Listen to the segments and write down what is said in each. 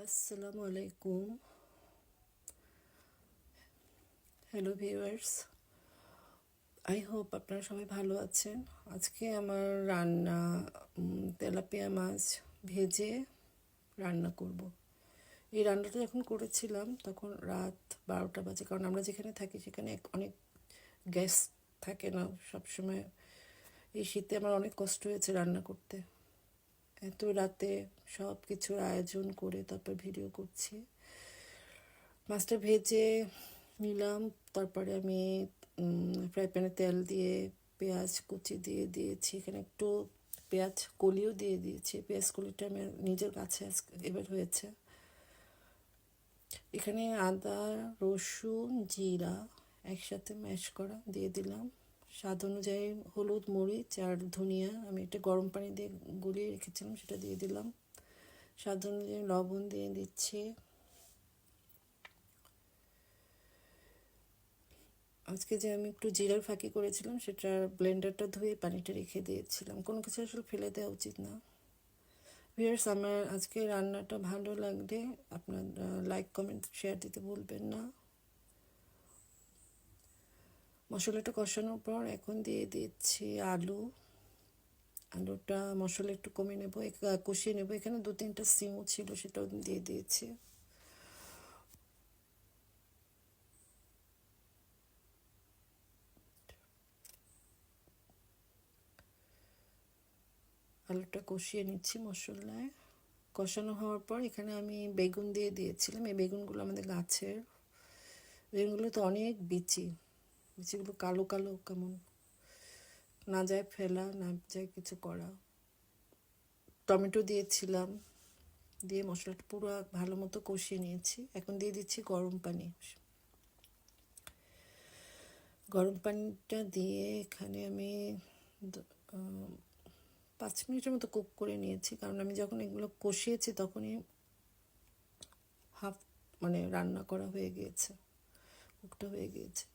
আসসালামু আলাইকুম। Hello viewers, I hope আপনারা সবাই ভালো আছেন। আজকে আমার রান্না তেলাপিয়া মাছ ভেজে রান্না করব। এই রান্নাটা যখন করেছিলাম তখন রাত 12টা বাজে, কারণ আমরা যেখানে থাকি সেখানে অনেক গ্যাস থাকে না সবসময়। এই শীতে আমার অনেক কষ্ট হয়েছে রান্না করতে। এত রাতে সব কিছুর আয়োজন করে তারপর ভিডিও করছি। মাছটা ভেজে নিলাম, তারপরে আমি ফ্রাই প্যানে তেল দিয়ে পেঁয়াজ কুচি দিয়ে দিয়েছি, এখানে একটু পেঁয়াজ কলিও দিয়ে দিয়েছি। পেঁয়াজ কলিটা আমার নিজের কাছে এবার হয়েছে। এখানে আদা রসুন জিরা একসাথে ম্যাশ করা দিয়ে দিলাম। স্বাদ অনুযায়ী হলুদ মরিচ আর ধনিয়া আমি একটা গরম পানি দিয়ে গুলিয়ে রেখেছিলাম, সেটা দিয়ে দিলাম। স্বাদ অনুযায়ী লবণ দিয়ে দিচ্ছি। আজকে যে আমি একটু জিরার ফাঁকি করেছিলাম সেটার ব্লেন্ডারটা ধুয়ে পানিটা রেখে দিয়েছিলাম। কোনো কিছু আসলে ফেলে দেওয়া উচিত না। ভিউয়ার্স, আমার আজকে রান্নাটা ভালো লাগলে আপনার লাইক কমেন্ট শেয়ার দিতে ভুলবেন না। মশলাটা কষানোর পর এখন দিয়ে দিচ্ছি আলুটা মশলা একটু কমে নেবো, কষিয়ে নেবো। এখানে 2-3টা সিমও ছিল, সেটাও দিয়ে দিয়েছি। আলুটা কষিয়ে নিচ্ছি মশলায়। কষানো হওয়ার পর এখানে আমি বেগুন দিয়ে দিয়েছিলাম। এই বেগুনগুলো আমাদের গাছের বেগুনগুলো, তো অনেক বিচিগুলো কালো কালো, কেমন না যায় ফেলা, না যায় কিছু করা। টমেটো দিয়েছিলাম, দিয়ে মশলাটা পুরো ভালো মতো কষিয়ে নিয়েছি। এখন দিয়ে দিচ্ছি গরম পানি। গরম পানিটা দিয়ে এখানে আমি 5 মিনিটের মতো কুক করে নিয়েছি, কারণ আমি যখন এগুলো কষিয়েছি তখনই হাফ রান্না করা হয়ে গিয়েছে, কুকটা হয়ে গিয়েছে।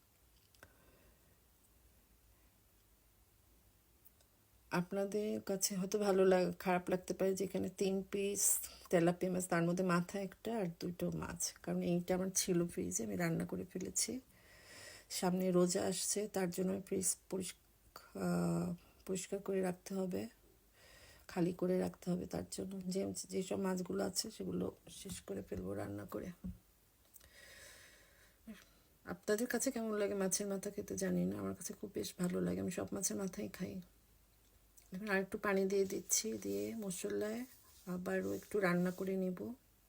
আপনাদের কাছে হয়তো খারাপ লাগতে পারে যে এখানে 3 পিস তেলাপিয়া মাছ, তার মধ্যে মাথা একটা আর 2টো মাছ, কারণ এইটা আমার ছিল ফ্রিজে, আমি রান্না করে ফেলেছি। সামনে রোজা আসছে, তার জন্য ফ্রিজ পরিষ্কার করে রাখতে হবে, খালি করে রাখতে হবে। তার জন্য যেসব মাছগুলো আছে সেগুলো শেষ করে ফেলবো রান্না করে। আপনাদের কাছে কেমন লাগে মাছের মাথা খেতে জানি না, আমার কাছে খুব বেশ ভালো লাগে, আমি সব মাছের মাথাই খাই। এখন আর একটু পানি দিয়ে দিচ্ছি, দিয়ে মশলায় আবারও একটু রান্না করে নেব।